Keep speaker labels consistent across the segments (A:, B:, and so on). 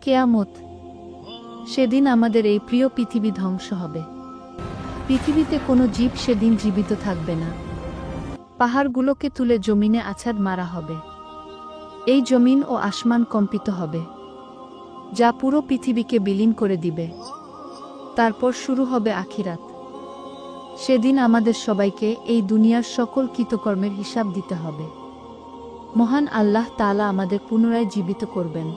A: কেয়ামত। সেদিন আমাদের এই প্রিয় পৃথিবী ধ্বংস হবে। পৃথিবীতে কোনো জীব সেদিন জীবিত থাকবে না। পাহাড়গুলোকে তুলে জমিনে আছাড় মারা হবে। এই জমিন ও আসমান কম্পিত হবে, যা পুরো পৃথিবীকে বিলীন করে দিবে। তারপর শুরু হবে আখিরাত। সেদিন আমাদের সবাইকে এই দুনিয়ার সকল কৃতকর্মের হিসাব দিতে হবে। মহান আল্লাহ তাআলা আমাদের পুনরায় জীবিত করবেন।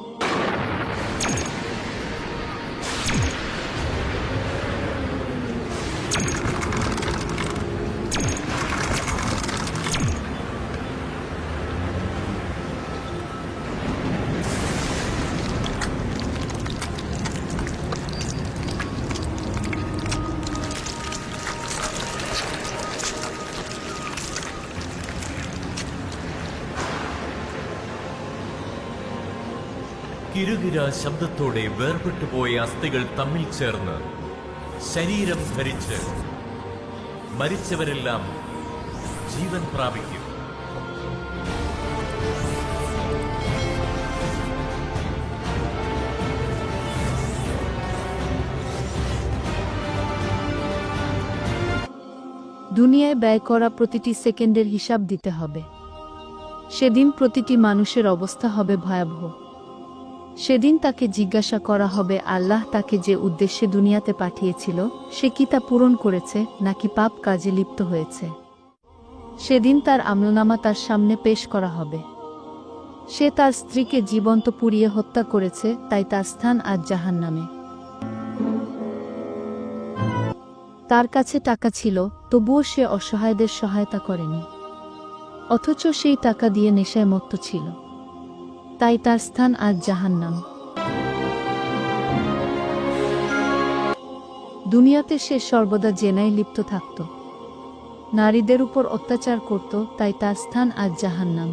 B: കിരുകിര ശബ്ദത്തോടെ വേർപെട്ടുപോയ അസ്ഥികൾ തമ്മിൽ ചേർന്ന് ശരീരം ധരിച്ച് മരിച്ചവരെല്ലാം ജീവൻ പ്രാപിക്കും.
A: দুনিয়ায় ব্যয় করা প্রতিটি সেকেন্ডের হিসাব দিতে হবে। সেদিন প্রতিটি মানুষের অবস্থা হবে ভয়াবহ। সেদিন তাকে জিজ্ঞাসা করা হবে আল্লাহ তাকে যে উদ্দেশ্যে দুনিয়াতে পাঠিয়েছিল সে কি তা পূরণ করেছে নাকি পাপ কাজে লিপ্ত হয়েছে। সেদিন তার আমলনামা তার সামনে পেশ করা হবে। সে তার স্ত্রীকে জীবন্ত পুড়িয়ে হত্যা করেছে, তাই তার স্থান আজ জাহান্নামে। তার কাছে টাকা ছিল, তবুও সে অসহায়দের সহায়তা করেনি, অথচ সেই টাকা দিয়ে নেশায় মত্ত ছিল, তাই তার স্থান আজ জাহান্নাম। দুনিয়াতে সে সর্বদা জেনায় লিপ্ত থাকত, নারীদের উপর অত্যাচার করত, তাই তার স্থান আজ জাহান্নাম।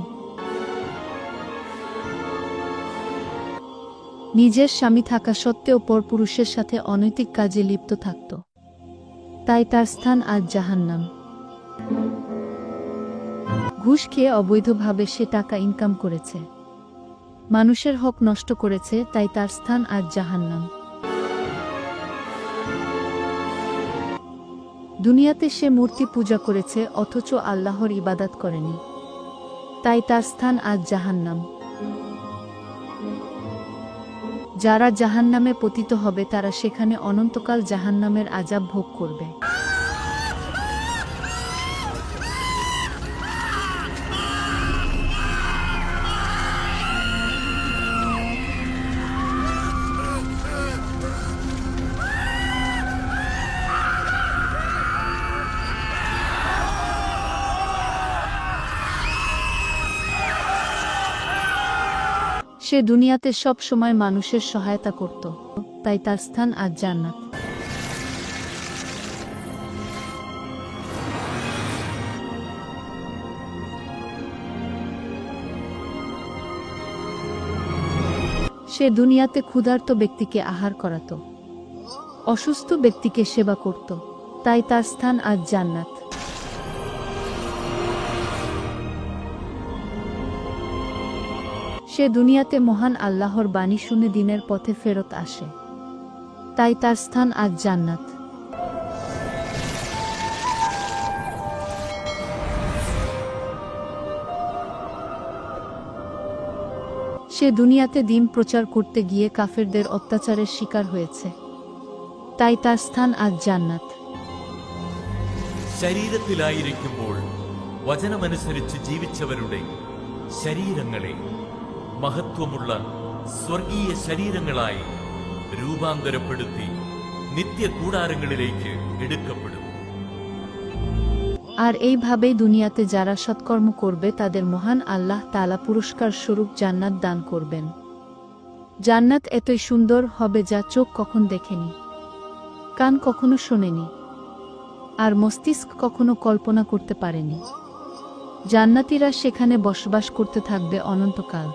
A: নিজের স্বামী থাকা সত্ত্বেও পরপুরুষের সাথে অনৈতিক কাজে লিপ্ত থাকত, তাই তার স্থান আজ জাহান্নাম। ঘুষ খেয়ে অবৈধভাবে সে টাকা ইনকাম করেছে, মানুষের হক নষ্ট করেছে, তাই তার স্থান আজ জাহান্নাম। দুনিয়াতে সে মূর্তি পূজা করেছে, অথচ আল্লাহর ইবাদত করেনি, তাই তার স্থান আজ জাহান্নাম। যারা জাহান্নামে পতিত হবে তারা সেখানে অনন্তকাল জাহান্নামের আযাব ভোগ করবে। সে দুনিয়াতে সব সময় মানুষের সহায়তা করত, তাই তার স্থান আজ জান্নাত। সে দুনিয়াতে ক্ষুধার্ত ব্যক্তিকে আহার করাত, অসুস্থ ব্যক্তিকে সেবা করত, তাই তার স্থান আজ জান্নাত। সে দুনিয়াতে মহান আল্লাহর বাণী শুনে দিনের পথে ফেরত আসে, তাই তার স্থান আজ জান্নাত। সে দুনিয়াতে দ্বীন প্রচার করতে গিয়ে কাফেরদের অত্যাচারের শিকার হয়েছে, তাই তার স্থান আজ জান্নাত।
B: ശരീരത്തിലായിരിക്കുമ്പോൾ വചനമനുസരിച്ച് ജീവിച്ചവരുടെ ശരീരങ്ങളെ മഹത്വമുള്ള സ്വർഗീയ ശരീരങ്ങളായി രൂപാന്തരപ്പെടുത്തി നിത്യകൂടാരങ്ങളിലേക്ക് എടുക്കപ്പെടും।
A: আর এইভাবেই দুনিয়াতে যারা সৎকর্ম করবে তাদের মহান আল্লাহ তাআলা পুরস্কার স্বরূপ জান্নাত দান করবেন। জান্নাত এতই সুন্দর হবে যা চোখ কখন দেখেনি, কান কখনো শোনেনি, আর মস্তিষ্ক কখনো কল্পনা করতে পারেনি। জান্নাতীরা সেখানে বসবাস করতে থাকবে অনন্তকাল।